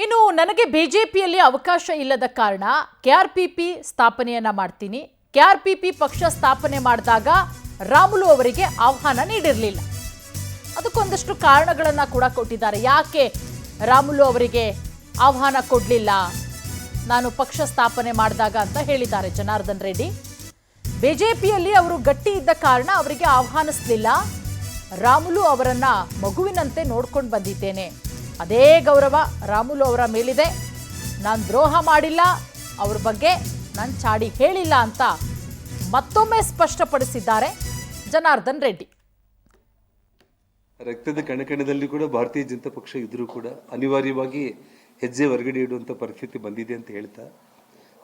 ಇನ್ನು ನನಗೆ ಬಿಜೆಪಿಯಲ್ಲಿ ಅವಕಾಶ ಇಲ್ಲದ ಕಾರಣ ಕೆಆರ್ಪಿಪಿ ಸ್ಥಾಪನೆಯನ್ನ ಮಾಡ್ತೀನಿ. ಕೆಆರ್ಪಿಪಿ ಪಕ್ಷ ಸ್ಥಾಪನೆ ಮಾಡಿದಾಗ ರಾಮುಲು ಅವರಿಗೆ ಆಹ್ವಾನ ನೀಡಿರಲಿಲ್ಲ. ಅದಕ್ಕೊಂದಷ್ಟು ಕಾರಣಗಳನ್ನ ಕೂಡ ಕೊಟ್ಟಿದ್ದಾರೆ. ಯಾಕೆ ರಾಮುಲು ಅವರಿಗೆ ಆಹ್ವಾನ ಕೊಡಲಿಲ್ಲ ನಾನು ಪಕ್ಷ ಸ್ಥಾಪನೆ ಮಾಡಿದಾಗ ಅಂತ ಹೇಳಿದ್ದಾರೆ ಜನಾರ್ದನ್ ರೆಡ್ಡಿ. ಬಿಜೆಪಿಯಲ್ಲಿ ಅವರು ಗಟ್ಟಿ ಇದ್ದ ಕಾರಣ ಅವರಿಗೆ ಆಹ್ವಾನಿಸಲಿಲ್ಲ. ರಾಮುಲು ಅವರನ್ನ ಮಗುವಿನಂತೆ ನೋಡ್ಕೊಂಡು ಬಂದಿದ್ದೇನೆ. ಅದೇ ಗೌರವ ರಾಮುಲು ಅವರ ಮೇಲಿದೆ. ನಾನು ದ್ರೋಹ ಮಾಡಿಲ್ಲ, ಅವ್ರ ಬಗ್ಗೆ ನಾನು ಚಾಡಿ ಹೇಳಿಲ್ಲ ಅಂತ ಮತ್ತೊಮ್ಮೆ ಸ್ಪಷ್ಟಪಡಿಸಿದ್ದಾರೆ ಜನಾರ್ದನ್ ರೆಡ್ಡಿ. ರಕ್ತದ ಕಣಕಣದಲ್ಲಿ ಕೂಡ ಭಾರತೀಯ ಜನತಾ ಪಕ್ಷ ಇದ್ರೂ ಕೂಡ ಅನಿವಾರ್ಯವಾಗಿ ಹೆಜ್ಜೆ ಹೊರಗಡೆ ಇಡುವಂಥ ಪರಿಸ್ಥಿತಿ ಬಂದಿದೆ ಅಂತ ಹೇಳ್ತಾ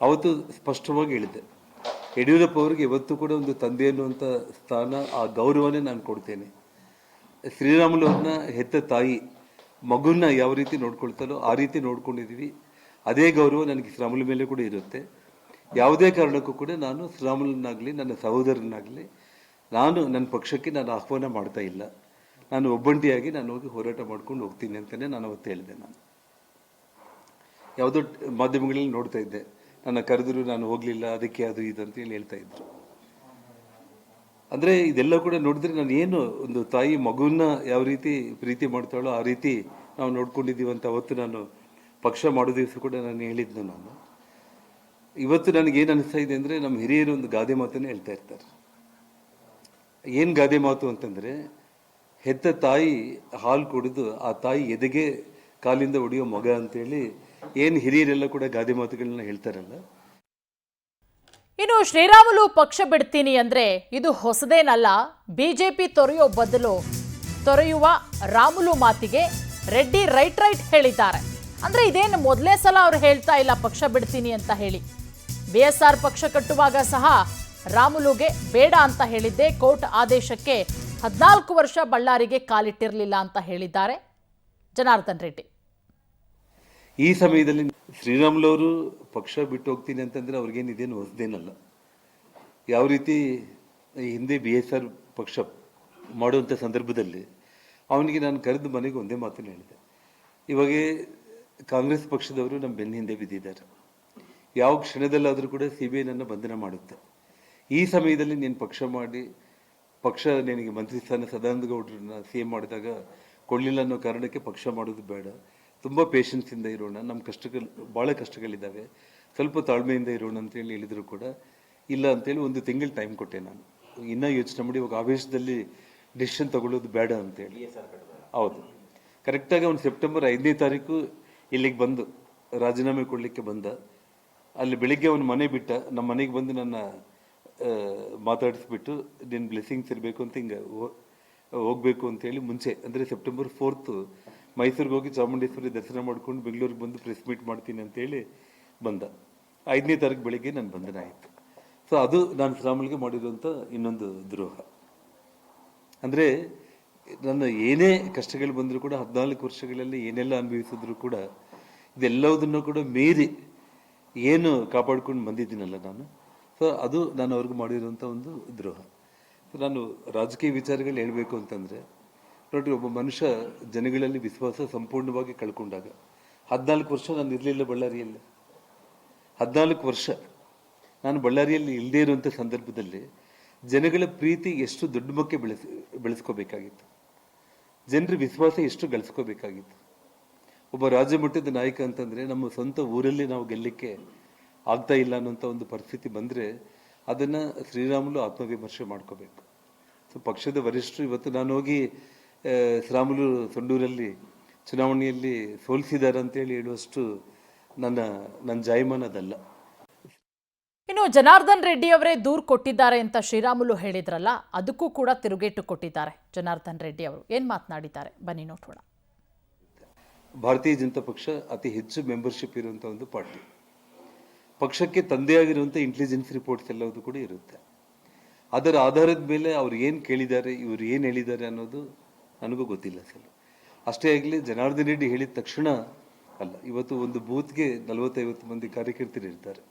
ಅವತ್ತು ಸ್ಪಷ್ಟವಾಗಿ ಹೇಳಿದ್ದೆ, ಯಡಿಯೂರಪ್ಪ ಅವರಿಗೆ ಇವತ್ತು ಕೂಡ ಒಂದು ತಂದೆ ಅನ್ನುವಂಥ ಸ್ಥಾನ, ಆ ಗೌರವನೇ ನಾನು ಕೊಡ್ತೇನೆ. ಶ್ರೀರಾಮುಲು ಅವ್ರನ್ನ ಹೆತ್ತ ತಾಯಿ ಮಗುನ ಯಾವ ರೀತಿ ನೋಡ್ಕೊಳ್ತಾರೋ ಆ ರೀತಿ ನೋಡ್ಕೊಂಡಿದ್ದೀವಿ. ಅದೇ ಗೌರವ ನನಗೆ ಶ್ರೀರಾಮುಲು ಮೇಲೆ ಕೂಡ ಇರುತ್ತೆ. ಯಾವುದೇ ಕಾರಣಕ್ಕೂ ಕೂಡ ನಾನು ಶ್ರೀರಾಮುಲನ್ನಾಗಲಿ ನನ್ನ ಸಹೋದರನಾಗಲಿ ನಾನು ನನ್ನ ಪಕ್ಷಕ್ಕೆ ನಾನು ಆಹ್ವಾನ ಮಾಡ್ತಾ ಇಲ್ಲ. ನಾನು ಒಬ್ಬಂಟಿಯಾಗಿ ನಾನು ಹೋಗಿ ಹೋರಾಟ ಮಾಡ್ಕೊಂಡು ಹೋಗ್ತೀನಿ ಅಂತಲೇ ನಾನು ಅವತ್ತು ಹೇಳಿದೆ. ನಾನು ಯಾವುದೋ ಮಾಧ್ಯಮಗಳಲ್ಲಿ ನೋಡ್ತಾ ಇದ್ದೆ, ನನ್ನ ಕರೆದರೂ ನಾನು ಹೋಗಲಿಲ್ಲ, ಅದಕ್ಕೆ ಅದು ಇದು ಅಂತೇಳಿ ಹೇಳ್ತಾ ಇದ್ರು. ಅಂದರೆ ಇದೆಲ್ಲ ಕೂಡ ನೋಡಿದ್ರೆ ನಾನು ಏನು ಒಂದು ತಾಯಿ ಮಗುವನ್ನ ಯಾವ ರೀತಿ ಪ್ರೀತಿ ಮಾಡ್ತಾಳೋ ಆ ರೀತಿ ನಾವು ನೋಡ್ಕೊಂಡಿದ್ದೀವಿ ಅಂತ ಅವತ್ತು ನಾನು ಪಕ್ಷ ಮಾಡೋ ದಿವಸ ಕೂಡ ನಾನು ಹೇಳಿದ್ನು. ನಾನು ಇವತ್ತು ನನಗೇನು ಅನಿಸ್ತಾ ಇದೆ ಅಂದರೆ, ನಮ್ಮ ಹಿರಿಯರು ಒಂದು ಗಾದೆ ಮಾತನ್ನು ಹೇಳ್ತಾ ಇರ್ತಾರೆ. ಏನು ಗಾದೆ ಮಾತು ಅಂತಂದರೆ, ಹೆತ್ತ ತಾಯಿ ಹಾಲು ಕುಡಿದು ಆ ತಾಯಿ ಎದೆಗೆ ಕಾಲಿಂದ ಹೊಡೆಯೋ ಮಗ ಅಂತೇಳಿ ಏನು ಹಿರಿಯರೆಲ್ಲ ಕೂಡ ಗಾದೆ ಮಾತುಗಳನ್ನ ಹೇಳ್ತಾರಲ್ಲ. ಇನ್ನು ಶ್ರೀರಾಮುಲು ಪಕ್ಷ ಬಿಡ್ತೀನಿ ಅಂದ್ರೆ ಇದು ಹೊಸದೇನಲ್ಲ. ಬಿಜೆಪಿ ತೊರೆಯೋ ಬದಲು ತೊರೆಯುವ ರಾಮುಲು ಮಾತಿಗೆ ರೆಡ್ಡಿ ರೈಟ್ ಹೇಳಿದ್ದಾರೆ. ಅಂದ್ರೆ ಇದೇನು ಮೊದಲೇ ಸಲ ಅವ್ರು ಹೇಳ್ತಾ ಇಲ್ಲ ಪಕ್ಷ ಬಿಡ್ತೀನಿ ಅಂತ ಹೇಳಿ. ಬಿಎಸ್ಆರ್ ಪಕ್ಷ ಕಟ್ಟುವಾಗ ಸಹ ರಾಮುಲುಗೆ ಬೇಡ ಅಂತ ಹೇಳಿದ್ದೆ. ಕೋರ್ಟ್ ಆದೇಶಕ್ಕೆ 14 ವರ್ಷ ಬಳ್ಳಾರಿಗೆ ಕಾಲಿಟ್ಟಿರಲಿಲ್ಲ ಅಂತ ಹೇಳಿದ್ದಾರೆ ಜನಾರ್ದನ್ ರೆಡ್ಡಿ. ಈ ಸಮಯದಲ್ಲಿ ಶ್ರೀರಾಮುಲು ಅವರು ಪಕ್ಷ ಬಿಟ್ಟು ಹೋಗ್ತೀನಿ ಅಂತಂದ್ರೆ ಅವ್ರಿಗೇನು ಇದೇನು ಹೊಸದೇನಲ್ಲ. ಯಾವ ರೀತಿ ಹಿಂದೆ BSR ಪಕ್ಷ ಮಾಡುವಂಥ ಸಂದರ್ಭದಲ್ಲಿ ಅವನಿಗೆ ನಾನು ಕರೆದು ಮನೆಗೆ ಒಂದೇ ಮಾತನ್ನು ಹೇಳಿದೆ, ಇವಾಗ ಕಾಂಗ್ರೆಸ್ ಪಕ್ಷದವರು ನಮ್ಮ ಬೆನ್ನ ಹಿಂದೆ ಬಿದ್ದಿದ್ದಾರೆ. ಯಾವ ಕ್ಷಣದಲ್ಲಾದರೂ ಕೂಡ CBI ನನ್ನ ಬಂಧನ ಮಾಡುತ್ತೆ. ಈ ಸಮಯದಲ್ಲಿ ನೀನು ಪಕ್ಷ ಮಾಡಿ ಪಕ್ಷ ನಿನಗೆ ಮಂತ್ರಿ ಸ್ಥಾನ ಸದಾನಂದ ಗೌಡ್ರನ್ನ CM ಮಾಡಿದಾಗ ಕೊಡಲಿಲ್ಲ ಅನ್ನೋ ಕಾರಣಕ್ಕೆ ಪಕ್ಷ ಮಾಡೋದು ಬೇಡ. ತುಂಬ ಪೇಷನ್ಸಿಂದ ಇರೋಣ, ನಮ್ಮ ಕಷ್ಟಗಳು ಭಾಳ ಕಷ್ಟಗಳಿದ್ದಾವೆ, ಸ್ವಲ್ಪ ತಾಳ್ಮೆಯಿಂದ ಇರೋಣ ಅಂತೇಳಿ ಹೇಳಿದ್ರು ಕೂಡ ಇಲ್ಲ ಅಂತೇಳಿ 1 ತಿಂಗಳು ಟೈಮ್ ಕೊಟ್ಟೆ. ನಾನು ಇನ್ನೂ ಯೋಚನೆ ಮಾಡಿ ಇವಾಗ ಆವೇಶದಲ್ಲಿ ಡಿಸಿಷನ್ ತಗೊಳ್ಳೋದು ಬೇಡ ಅಂತೇಳಿ. ಹೌದು, ಕರೆಕ್ಟಾಗಿ ಅವ್ನು ಸೆಪ್ಟೆಂಬರ್ 5ನೇ ತಾರೀಕು ಇಲ್ಲಿಗೆ ಬಂದು ರಾಜೀನಾಮೆ ಕೊಡಲಿಕ್ಕೆ ಬಂದ. ಅಲ್ಲಿ ಬೆಳಿಗ್ಗೆ ಅವನ ಮನೆ ಬಿಟ್ಟ, ನಮ್ಮ ಮನೆಗೆ ಬಂದು ನನ್ನ ಮಾತಾಡಿಸ್ಬಿಟ್ಟು ನಿನ್ನ ಬ್ಲೆಸ್ಸಿಂಗ್ಸ್ ಇರಬೇಕು ಅಂತ ಹಿಂಗೆ ಹೋಗಬೇಕು ಅಂತೇಳಿ ಮುಂಚೆ ಅಂದರೆ ಸೆಪ್ಟೆಂಬರ್ 4th ಮೈಸೂರಿಗೆ ಹೋಗಿ ಚಾಮುಂಡೇಶ್ವರಿ ದರ್ಶನ ಮಾಡ್ಕೊಂಡು ಬೆಂಗಳೂರಿಗೆ ಬಂದು ಪ್ರೆಸ್ ಮೀಟ್ ಮಾಡ್ತೀನಿ ಅಂತೇಳಿ ಬಂದ. 5ನೇ ತಾರೀಕು ಬೆಳಿಗ್ಗೆ ನನ್ನ ಬಂಧನ ಆಯಿತು. ಸೊ ಅದು ನಾನು ಶ್ರೀರಾಮುಲುಗೆ ಮಾಡಿರುವಂಥ ಇನ್ನೊಂದು ದ್ರೋಹ. ಅಂದರೆ ನನ್ನ ಏನೇ ಕಷ್ಟಗಳು ಬಂದರೂ ಕೂಡ 14 ವರ್ಷಗಳಲ್ಲಿ ಏನೆಲ್ಲ ಅನುಭವಿಸಿದ್ರು ಕೂಡ ಇದೆಲ್ಲದನ್ನು ಕೂಡ ಮೀರಿ ಏನು ಕಾಪಾಡ್ಕೊಂಡು ಬಂದಿದ್ದೀನಲ್ಲ ನಾನು. ಸೊ ಅದು ನಾನು ಅವ್ರಿಗೆ ಮಾಡಿರುವಂಥ ಒಂದು ದ್ರೋಹ. ಸೊ ನಾನು ರಾಜಕೀಯ ವಿಚಾರಗಳು ಹೇಳಬೇಕು ಅಂತಂದರೆ ನೋಡ್ರಿ, ಒಬ್ಬ ಮನುಷ್ಯ ಜನಗಳಲ್ಲಿ ವಿಶ್ವಾಸ ಸಂಪೂರ್ಣವಾಗಿ ಕಳ್ಕೊಂಡಾಗ 14 ವರ್ಷ ನಾನು ಇರಲಿಲ್ಲ ಬಳ್ಳಾರಿಯಲ್ಲಿ. 14 ವರ್ಷ ನಾನು ಬಳ್ಳಾರಿಯಲ್ಲಿ ಇಲ್ಲದೇ ಇರುವಂಥ ಸಂದರ್ಭದಲ್ಲಿ ಜನಗಳ ಪ್ರೀತಿ ಎಷ್ಟು ದೊಡ್ಡ ಮಟ್ಟಕ್ಕೆ ಬೆಳೆಸ್ಕೋಬೇಕಾಗಿತ್ತು, ಜನರ ವಿಶ್ವಾಸ ಎಷ್ಟು ಗಳಿಸ್ಕೋಬೇಕಾಗಿತ್ತು. ಒಬ್ಬ ರಾಜ್ಯ ಮಟ್ಟದ ನಾಯಕ ಅಂತಂದರೆ ನಮ್ಮ ಸ್ವಂತ ಊರಲ್ಲಿ ನಾವು ಗೆಲ್ಲಕ್ಕೆ ಆಗ್ತಾ ಇಲ್ಲ ಅನ್ನೋಂಥ ಒಂದು ಪರಿಸ್ಥಿತಿ ಬಂದರೆ ಅದನ್ನು ಶ್ರೀರಾಮುಲು ಆತ್ಮವಿಮರ್ಶೆ ಮಾಡ್ಕೋಬೇಕು. ಸೊ ಪಕ್ಷದ ವರಿಷ್ಠರು ಇವತ್ತು ನಾನು ಹೋಗಿ ಶ್ರೀರಾಮುಲು ಸಂಡೂರಲ್ಲಿ ಚುನಾವಣೆಯಲ್ಲಿ ಸೋಲಿಸಿದ್ದಾರೆ ಅಂತೇಳಿ ಹೇಳುವಷ್ಟು ನನ್ನ ಜಾಯಮಾನ ಅದಲ್ಲ. ಇನ್ನು ಜನಾರ್ದನ್ ರೆಡ್ಡಿ ಅವರೇ ದೂರು ಕೊಟ್ಟಿದ್ದಾರೆ ಅಂತ ಶ್ರೀರಾಮುಲು ಹೇಳಿದ್ರಲ್ಲ, ಅದಕ್ಕೂ ಕೂಡ ತಿರುಗೇಟು ಕೊಟ್ಟಿದ್ದಾರೆ ಜನಾರ್ದನ್ ರೆಡ್ಡಿ ಅವರು. ಏನು ಮಾತನಾಡಿದ್ದಾರೆ ಬನ್ನಿ ನೋಡೋಣ. ಭಾರತೀಯ ಜನತಾ ಪಕ್ಷ ಅತಿ ಹೆಚ್ಚು ಮೆಂಬರ್ಶಿಪ್ ಇರುವಂಥ ಒಂದು ಪಾರ್ಟಿ. ಪಕ್ಷಕ್ಕೆ ತಂದೆಯಾಗಿರುವಂಥ ಇಂಟೆಲಿಜೆನ್ಸ್ ರಿಪೋರ್ಟ್ಸ್ ಎಲ್ಲವೂ ಕೂಡ ಇರುತ್ತೆ. ಅದರ ಆಧಾರದ ಮೇಲೆ ಅವ್ರು ಏನು ಕೇಳಿದ್ದಾರೆ, ಇವರು ಏನು ಹೇಳಿದ್ದಾರೆ ಅನ್ನೋದು ನನಗೂ ಗೊತ್ತಿಲ್ಲ ಸರ್. ಅಷ್ಟೇ ಆಗಲಿ, ಜನಾರ್ದನ್ ರೆಡ್ಡಿ ಹೇಳಿದ ತಕ್ಷಣ ಅಲ್ಲ, ಇವತ್ತು ಒಂದು ಬೂತ್ಗೆ 40-50 ಮಂದಿ ಕಾರ್ಯಕರ್ತರು ಇರ್ತಾರೆ,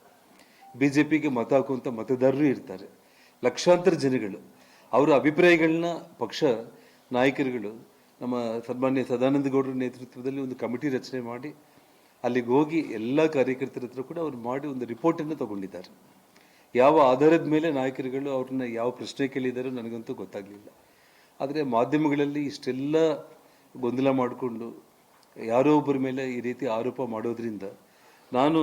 BJPಗೆ ಮತ ಹಾಕುವಂಥ ಮತದಾರರು ಇರ್ತಾರೆ, ಲಕ್ಷಾಂತರ ಜನಗಳು. ಅವರ ಅಭಿಪ್ರಾಯಗಳನ್ನ ಪಕ್ಷ ನಾಯಕರುಗಳು ನಮ್ಮ ಸನ್ಮಾನ್ಯ ಸದಾನಂದ ಗೌಡರ ನೇತೃತ್ವದಲ್ಲಿ ಒಂದು ಕಮಿಟಿ ರಚನೆ ಮಾಡಿ ಅಲ್ಲಿಗೆ ಹೋಗಿ ಎಲ್ಲ ಕಾರ್ಯಕರ್ತರ ಹತ್ರ ಕೂಡ ಅವ್ರು ಮಾಡಿ ಒಂದು ರಿಪೋರ್ಟನ್ನು ತಗೊಂಡಿದ್ದಾರೆ. ಯಾವ ಆಧಾರದ ಮೇಲೆ ನಾಯಕರುಗಳು ಅವ್ರನ್ನ ಯಾವ ಪ್ರಶ್ನೆ ಕೇಳಿದಾರೋ ನನಗಂತೂ ಗೊತ್ತಾಗಲಿಲ್ಲ. ಆದರೆ ಮಾಧ್ಯಮಗಳಲ್ಲಿ ಇಷ್ಟೆಲ್ಲ ಗೊಂದಲ ಮಾಡಿಕೊಂಡು ಯಾರೋ ಒಬ್ಬರ ಮೇಲೆ ಈ ರೀತಿ ಆರೋಪ ಮಾಡೋದ್ರಿಂದ ನಾನು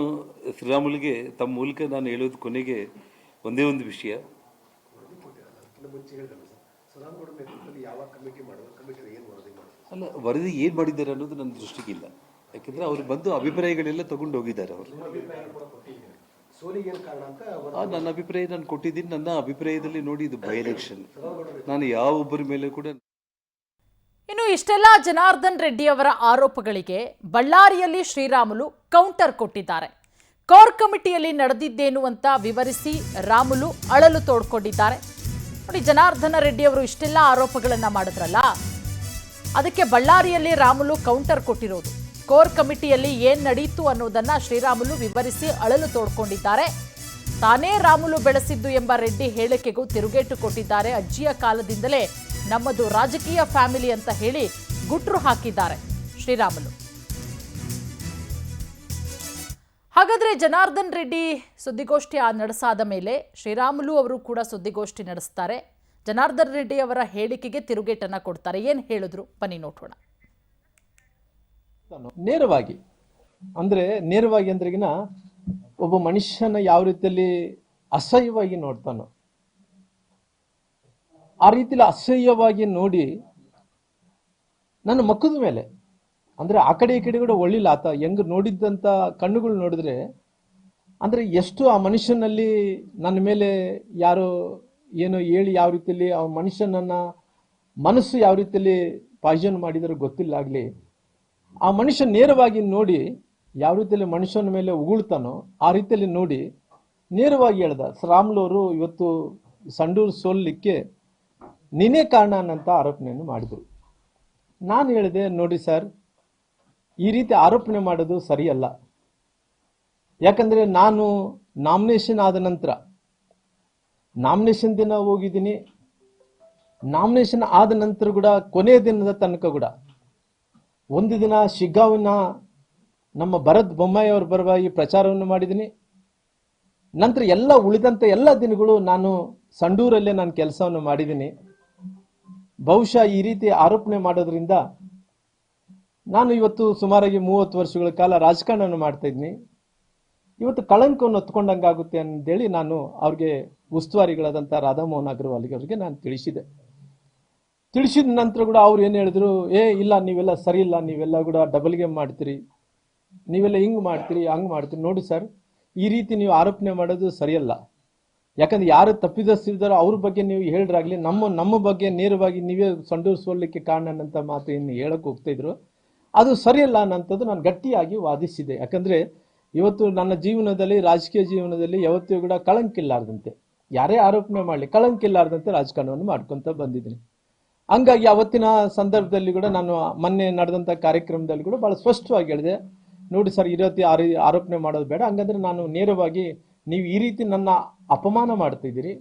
ಶ್ರೀರಾಮುಲುಗೆ ತಮ್ಮ ಮೂಲಕ ನಾನು ಹೇಳೋದು ಕೊನೆಗೆ ಒಂದೇ ಒಂದು ವಿಷಯ, ಅಲ್ಲ ವರದಿ ಏನು ಮಾಡಿದ್ದಾರೆ ಅನ್ನೋದು ನನ್ನ ದೃಷ್ಟಿಗಿಲ್ಲ. ಯಾಕೆಂದರೆ ಅವರು ಬಂದು ಅಭಿಪ್ರಾಯಗಳೆಲ್ಲ ತಗೊಂಡು ಹೋಗಿದ್ದಾರೆ. ಅವರು ನನ್ನ ಅಭಿಪ್ರಾಯ ನಾನು ಕೊಟ್ಟಿದ್ದೀನಿ. ನನ್ನ ಅಭಿಪ್ರಾಯದಲ್ಲಿ ನೋಡಿ, ಇದು ಬೈ ಎಲೆಕ್ಷನ್, ನಾನು ಯಾವ ಒಬ್ಬರ ಮೇಲೆ ಕೂಡ. ಇನ್ನು ಇಷ್ಟೆಲ್ಲ ಜನಾರ್ದನ್ ರೆಡ್ಡಿ ಅವರ ಆರೋಪಗಳಿಗೆ ಬಳ್ಳಾರಿಯಲ್ಲಿ ಶ್ರೀರಾಮುಲು ಕೌಂಟರ್ ಕೊಟ್ಟಿದ್ದಾರೆ. ಕೋರ್ ಕಮಿಟಿಯಲ್ಲಿ ನಡೆದಿದ್ದೇನು ಅಂತ ವಿವರಿಸಿ ರಾಮುಲು ಅಳಲು ತೋಡ್ಕೊಂಡಿದ್ದಾರೆ. ನೋಡಿ, ಜನಾರ್ದನ ರೆಡ್ಡಿ ಅವರು ಇಷ್ಟೆಲ್ಲ ಆರೋಪಗಳನ್ನ ಮಾಡಿದ್ರಲ್ಲ, ಅದಕ್ಕೆ ಬಳ್ಳಾರಿಯಲ್ಲಿ ರಾಮುಲು ಕೌಂಟರ್ ಕೊಟ್ಟಿರೋದು. ಕೋರ್ ಕಮಿಟಿಯಲ್ಲಿ ಏನ್ ನಡೀತು ಅನ್ನೋದನ್ನ ಶ್ರೀರಾಮುಲು ವಿವರಿಸಿ ಅಳಲು ತೋಡ್ಕೊಂಡಿದ್ದಾರೆ. ತಾನೇ ರಾಮುಲು ಬೆಳೆಸಿದ್ದು ಎಂಬ ರೆಡ್ಡಿ ಹೇಳಿಕೆಗೂ ತಿರುಗೇಟು ಕೊಟ್ಟಿದ್ದಾರೆ. ಅಜ್ಜಿಯ ಕಾಲದಿಂದಲೇ ನಮ್ಮದು ರಾಜಕೀಯ ಫ್ಯಾಮಿಲಿ ಅಂತ ಹೇಳಿ ಗುಟ್ರು ಹಾಕಿದ್ದಾರೆ ಶ್ರೀರಾಮುಲು. ಹಾಗಾದ್ರೆ ಜನಾರ್ದನ್ ರೆಡ್ಡಿ ಸುದ್ದಿಗೋಷ್ಠಿ ನಡೆಸಾದ ಮೇಲೆ ಶ್ರೀರಾಮುಲು ಅವರು ಕೂಡ ಸುದ್ದಿಗೋಷ್ಠಿ ನಡೆಸ್ತಾರೆ. ಜನಾರ್ದನ್ ರೆಡ್ಡಿ ಅವರ ಹೇಳಿಕೆಗೆ ತಿರುಗೇಟನ್ನ ಕೊಡ್ತಾರೆ. ಏನ್ ಹೇಳಿದ್ರು ಬನ್ನಿ ನೋಡೋಣ. ನೇರವಾಗಿ ಅಂದ್ರೆಗಿನ ಒಬ್ಬ ಮನುಷ್ಯನ ಯಾವ ರೀತಿಯಲ್ಲಿ ಅಸಹ್ಯವಾಗಿ ನೋಡ್ತಾನೋ ಆ ರೀತಿಯಲ್ಲಿ ಅಸಹ್ಯವಾಗಿ ನೋಡಿ ನನ್ನ ಮಕ್ಕದ ಮೇಲೆ, ಅಂದ್ರೆ ಆ ಕಡೆ ಈ ಕಡೆ ಕೂಡ ಒಳ್ಳಿಲ್ಲ. ಆತ ಹೆಂಗ್ ನೋಡಿದ್ದಂತ ಕಣ್ಣುಗಳು ನೋಡಿದ್ರೆ ಅಂದ್ರೆ ಎಷ್ಟು ಆ ಮನುಷ್ಯನಲ್ಲಿ ನನ್ನ ಮೇಲೆ ಯಾರೋ ಏನೋ ಹೇಳಿ ಯಾವ ರೀತಿಯಲ್ಲಿ ಆ ಮನುಷ್ಯನನ್ನ ಮನಸ್ಸು ಯಾವ ರೀತಿಯಲ್ಲಿ ಪಾಯ್ಸನ್ ಮಾಡಿದರೂ ಗೊತ್ತಿಲ್ಲ ಆಗ್ಲಿ. ಆ ಮನುಷ್ಯ ನೇರವಾಗಿ ನೋಡಿ ಯಾವ ರೀತಿಯಲ್ಲಿ ಮನುಷ್ಯನ ಮೇಲೆ ಉಗುಳ್ತಾನೋ ಆ ರೀತಿಯಲ್ಲಿ ನೋಡಿ ನೇರವಾಗಿ ಹೇಳ್ದ, ಶ್ರೀರಾಮುಲು ಅವರು ಇವತ್ತು ಸಂಡೂರು ಸೋಲಿಕ್ಕೆ ನೀನೇ ಕಾರಣ ಅನ್ನಂತ ಆರೋಪಣೆಯನ್ನು ಮಾಡಿದ್ರು. ನಾನು ಹೇಳಿದೆ, ನೋಡಿ ಸರ್, ಈ ರೀತಿ ಆರೋಪಣೆ ಮಾಡೋದು ಸರಿಯಲ್ಲ. ಯಾಕಂದ್ರೆ ನಾನು ನಾಮಿನೇಷನ್ ಆದ ನಂತರ ನಾಮಿನೇಷನ್ ದಿನ ಹೋಗಿದ್ದೀನಿ. ನಾಮಿನೇಷನ್ ಆದ ನಂತರ ಕೂಡ ಕೊನೆಯ ದಿನದ ತನಕ ಕೂಡ ಒಂದು ದಿನ ಶಿಗ್ಗಾವಿನ ನಮ್ಮ ಭರತ್ ಬೊಮ್ಮಾಯಿ ಅವರ ಪರವಾಗಿ ಪ್ರಚಾರವನ್ನು ಮಾಡಿದ್ದೀನಿ. ನಂತರ ಎಲ್ಲ ಉಳಿದಂತ ಎಲ್ಲ ದಿನಗಳು ನಾನು ಸಂಡೂರಲ್ಲೇ ನಾನು ಕೆಲಸವನ್ನು ಮಾಡಿದ್ದೀನಿ. ಬಹುಶಃ ಈ ರೀತಿ ಆರೋಪಣೆ ಮಾಡೋದ್ರಿಂದ ನಾನು ಇವತ್ತು ಸುಮಾರಾಗಿ 30 ವರ್ಷಗಳ ಕಾಲ ರಾಜಕಾರಣವನ್ನು ಮಾಡ್ತಾ ಇದ್ದೀನಿ. ಇವತ್ತು ಕಳಂಕವನ್ನು ಹೊತ್ಕೊಂಡಂಗಾಗುತ್ತೆ ಅಂತೇಳಿ ನಾನು ಅವ್ರಿಗೆ ಉಸ್ತುವಾರಿಗಳಾದಂಥ ರಾಧಾಮೋಹನ್ ಅಗರ್ವಾಲ್ಗೆ ಅವ್ರಿಗೆ ನಾನು ತಿಳಿಸಿದ ನಂತರ ಕೂಡ ಅವ್ರು ಏನು ಹೇಳಿದ್ರು, ಇಲ್ಲ ನೀವೆಲ್ಲ ಸರಿ ಇಲ್ಲ, ನೀವೆಲ್ಲ ಕೂಡ ಡಬಲ್ ಗೇಮ್ ಮಾಡ್ತೀರಿ, ನೀವೆಲ್ಲ ಹಿಂಗ್ ಮಾಡ್ತೀರಿ ಹಂಗ್ ಮಾಡ್ತೀರಿ. ನೋಡಿ ಸರ್, ಈ ರೀತಿ ನೀವು ಆರೋಪಣೆ ಮಾಡೋದು ಸರಿಯಲ್ಲ. ಯಾಕಂದ್ರೆ ಯಾರು ತಪ್ಪಿದಸ್ತಿದ್ದಾರೋ ಅವ್ರ ಬಗ್ಗೆ ನೀವು ಹೇಳ್ರಾಗ್ಲಿ, ನಮ್ಮ ಬಗ್ಗೆ ನೇರವಾಗಿ ನೀವೇ ಸಂಡೂರು ಸೋಲಿಕ್ಕೆ ಕಾರಣ ಅಂತ ಮಾತು ಏನು ಹೇಳಕ್ ಹೋಗ್ತಾ ಇದ್ರು, ಅದು ಸರಿಯಲ್ಲ ಅನ್ನೋಂಥದ್ದು ನಾನು ಗಟ್ಟಿಯಾಗಿ ವಾದಿಸಿದೆ. ಯಾಕಂದ್ರೆ ಇವತ್ತು ನನ್ನ ಜೀವನದಲ್ಲಿ, ರಾಜಕೀಯ ಜೀವನದಲ್ಲಿ ಯಾವತ್ತೂ ಕೂಡ ಕಳಂಕಿಲ್ಲಾರ್ದಂತೆ, ಯಾರೇ ಆರೋಪಣೆ ಮಾಡಲಿ ಕಳಂಕಿಲ್ಲಾರ್ದಂತೆ ರಾಜಕಾರಣವನ್ನು ಮಾಡ್ಕೊಂತ ಬಂದಿದ್ದೀನಿ. ಹಂಗಾಗಿ ಅವತ್ತಿನ ಸಂದರ್ಭದಲ್ಲಿ ಕೂಡ ನಾನು ಮೊನ್ನೆ ನಡೆದಂಥ ಕಾರ್ಯಕ್ರಮದಲ್ಲಿ ಕೂಡ ಬಹಳ ಸ್ಪಷ್ಟವಾಗಿ ಹೇಳಿದೆ, ನೋಡಿ ಸರ್, ಈ ರೀತಿ ಆರೋಪಣೆ ಮಾಡೋದು ಬೇಡ. ಹಂಗಂದ್ರೆ ನಾನು ನೇರವಾಗಿ ನೀವು ಈ ರೀತಿ ನನ್ನ ಅಪಮಾನ ಮಾಡ್ತಾ ಇದ್ದೀರಿ,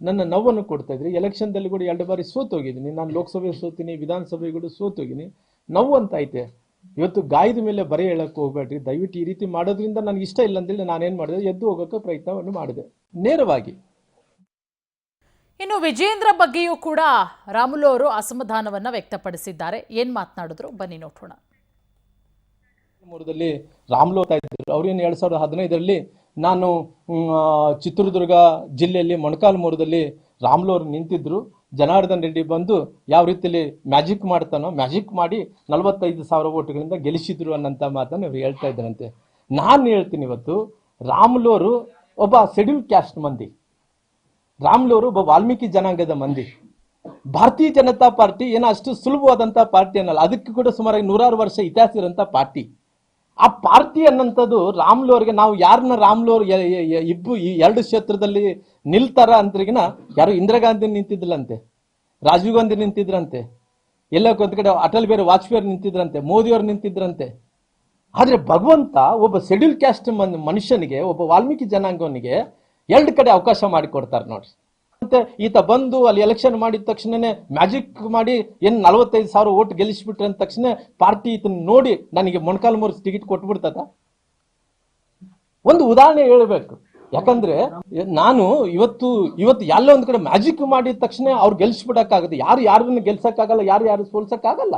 ನನ್ನ ನೋವನ್ನು ಕೊಡ್ತಾ ಇದ್ರಿ. ಎಲೆಕ್ಷನ್ದಲ್ಲಿ ಕೂಡ 2 ಬಾರಿ ಸೋತೋಗಿದ್ದೀನಿ. ನಾನು ಲೋಕಸಭೆ ಸೋತೀನಿ, ವಿಧಾನಸಭೆ ಕೂಡ ಸೋತೋಗಿನಿ. ನೋವು ಅಂತ ಐತೆ. ಇವತ್ತು ಗಾಯದ ಮೇಲೆ ಬರೆ ಹೇಳಕ್ ಹೋಗ್ಬೇಡ್ರಿ ದಯವಿಟ್ಟು. ಈ ರೀತಿ ಮಾಡೋದ್ರಿಂದ ನನಗೆ ಇಷ್ಟ ಇಲ್ಲ ಅಂತೇಳಿ ನಾನೇನ್ ಮಾಡಿದೆ, ಎದ್ದು ಹೋಗೋಕೆ ಪ್ರಯತ್ನವನ್ನು ಮಾಡಿದೆ ನೇರವಾಗಿ. ಇನ್ನು ವಿಜೇಂದ್ರ ಬಗ್ಗೆಯೂ ಕೂಡ ರಾಮುಲು ಅವರು ಅಸಮಾಧಾನವನ್ನ ವ್ಯಕ್ತಪಡಿಸಿದ್ದಾರೆ. ಏನ್ ಮಾತನಾಡಿದ್ರು ಬನ್ನಿ ನೋಡೋಣ. ರಾಮುಲು ಅವ್ರೇನು 2015ರಲ್ಲಿ ನಾನು ಚಿತ್ರದುರ್ಗ ಜಿಲ್ಲೆಯಲ್ಲಿ ಮೊಣಕಾಲ್ಮೂರದಲ್ಲಿ ರಾಮುಲು ಅವರು ನಿಂತಿದ್ರು. ಜನಾರ್ದನ್ ರೆಡ್ಡಿ ಬಂದು ಯಾವ ರೀತಿಯಲ್ಲಿ ಮ್ಯಾಜಿಕ್ ಮಾಡ್ತಾನೋ ಮ್ಯಾಜಿಕ್ ಮಾಡಿ 45,000 ಓಟ್ಗಳಿಂದ ಗೆಲ್ಲಿಸಿದ್ರು ಅನ್ನಂತ ಮಾತನ್ನು ಅವ್ರು ಹೇಳ್ತಾ ಇದ್ದಾರಂತೆ. ನಾನು ಹೇಳ್ತೀನಿ, ಇವತ್ತು ರಾಮುಲು ಅವರು ಒಬ್ಬ ಶೆಡ್ಯೂಲ್ ಕ್ಯಾಸ್ಟ್ ಮಂದಿ, ರಾಮುಲು ಅವರು ಒಬ್ಬ ವಾಲ್ಮೀಕಿ ಜನಾಂಗದ ಮಂದಿ. ಭಾರತೀಯ ಜನತಾ ಪಾರ್ಟಿ ಏನೋ ಅಷ್ಟು ಸುಲಭವಾದಂತ ಪಾರ್ಟಿ ಅನ್ನಲ್ಲ, ಅದಕ್ಕೆ ಕೂಡ ಸುಮಾರು 100 ವರ್ಷ ಇತಿಹಾಸ ಇರೋಂಥ ಪಾರ್ಟಿ. ಆ ಪಾರ್ಟಿ ಅನ್ನಂಥದ್ದು ರಾಮುಲು ಅವರಿಗೆ, ನಾವು ಯಾರನ್ನ ರಾಮುಲು ಅವರು ಈ 2 ಕ್ಷೇತ್ರದಲ್ಲಿ ನಿಲ್ತಾರ ಅಂದ್ರಿಗಿನ ಯಾರು ಇಂದಿರಾ ಗಾಂಧಿ ನಿಂತಿದ್ಲಂತೆ, ರಾಜೀವ್ ಗಾಂಧಿ ನಿಂತಿದ್ರಂತೆ, ಎಲ್ಲ ಒಂದ್ ಕಡೆ ಅಟಲ್ ಬಿಹಾರಿ ವಾಜಪೇಯಿ ನಿಂತಿದ್ರಂತೆ, ಮೋದಿ ಅವರು ನಿಂತಿದ್ರಂತೆ. ಆದ್ರೆ ಭಗವಂತ ಒಬ್ಬ ಶೆಡ್ಯೂಲ್ ಕ್ಯಾಸ್ಟ್ ಮನುಷ್ಯನಿಗೆ, ಒಬ್ಬ ವಾಲ್ಮೀಕಿ ಜನಾಂಗವನಿಗೆ 2 ಕಡೆ ಅವಕಾಶ ಮಾಡಿಕೊಡ್ತಾರೆ ನೋಡ್ರಿ. ಮತ್ತೆ ಈತ ಬಂದು ಅಲ್ಲಿ ಎಲೆಕ್ಷನ್ ಮಾಡಿದ ತಕ್ಷಣನೇ ಮ್ಯಾಜಿಕ್ ಮಾಡಿ 45,000 ಓಟ್ ಗೆಲ್ಲಿಸ್ಬಿಟ್ರೆ ಅಂದ ತಕ್ಷಣ ಪಾರ್ಟಿ ಈತನ ನೋಡಿ ನನಗೆ ಮೊಣಕಾಲ್ಮೂರು ಟಿಕೆಟ್ ಕೊಟ್ಬಿಡ್ತದ. ಒಂದು ಉದಾಹರಣೆ ಹೇಳಬೇಕು. ಯಾಕಂದ್ರೆ ನಾನು ಇವತ್ತು ಎಲ್ಲ ಒಂದ್ ಕಡೆ ಮ್ಯಾಜಿಕ್ ಮಾಡಿದ ತಕ್ಷಣ ಅವ್ರು ಗೆಲ್ಸ್ಬಿಡಕ್ಕಾಗತ್ತೆ. ಯಾರನ್ನ ಗೆಲ್ಸಕ್ಕಾಗಲ್ಲ, ಯಾರು ಸೋಲ್ಸಕ್ಕಾಗಲ್ಲ.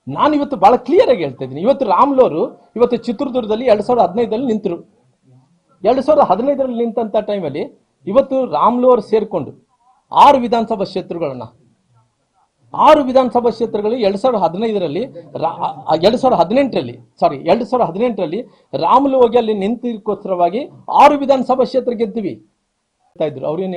ನಾನು ಇವತ್ತು ಬಹಳ ಕ್ಲಿಯರ್ ಆಗಿ ಹೇಳ್ತಾ ಇದ್ದೀನಿ. ಇವತ್ತು ರಾಮ್ಲೋರು ಇವತ್ತು ಚಿತ್ರದುರ್ಗದಲ್ಲಿ 2015 ನಿಂತರು. 2015 ನಿಂತ ಟೈಮಲ್ಲಿ ಇವತ್ತು ರಾಮ್ಲೋರ್ ಸೇರ್ಕೊಂಡು 6 ವಿಧಾನಸಭಾ ಕ್ಷೇತ್ರಗಳನ್ನ 6 ವಿಧಾನಸಭಾ ಕ್ಷೇತ್ರಗಳು 2018ರಲ್ಲಿ ರಾಮುಲು ಹೋಗಿ ಅಲ್ಲಿ ನಿಂತಿಗೋಸ್ಕರವಾಗಿ 6 ವಿಧಾನಸಭಾ ಕ್ಷೇತ್ರ ಗೆದ್ದಿವಿ ಇದ್ರು. ಅವ್ರೇನು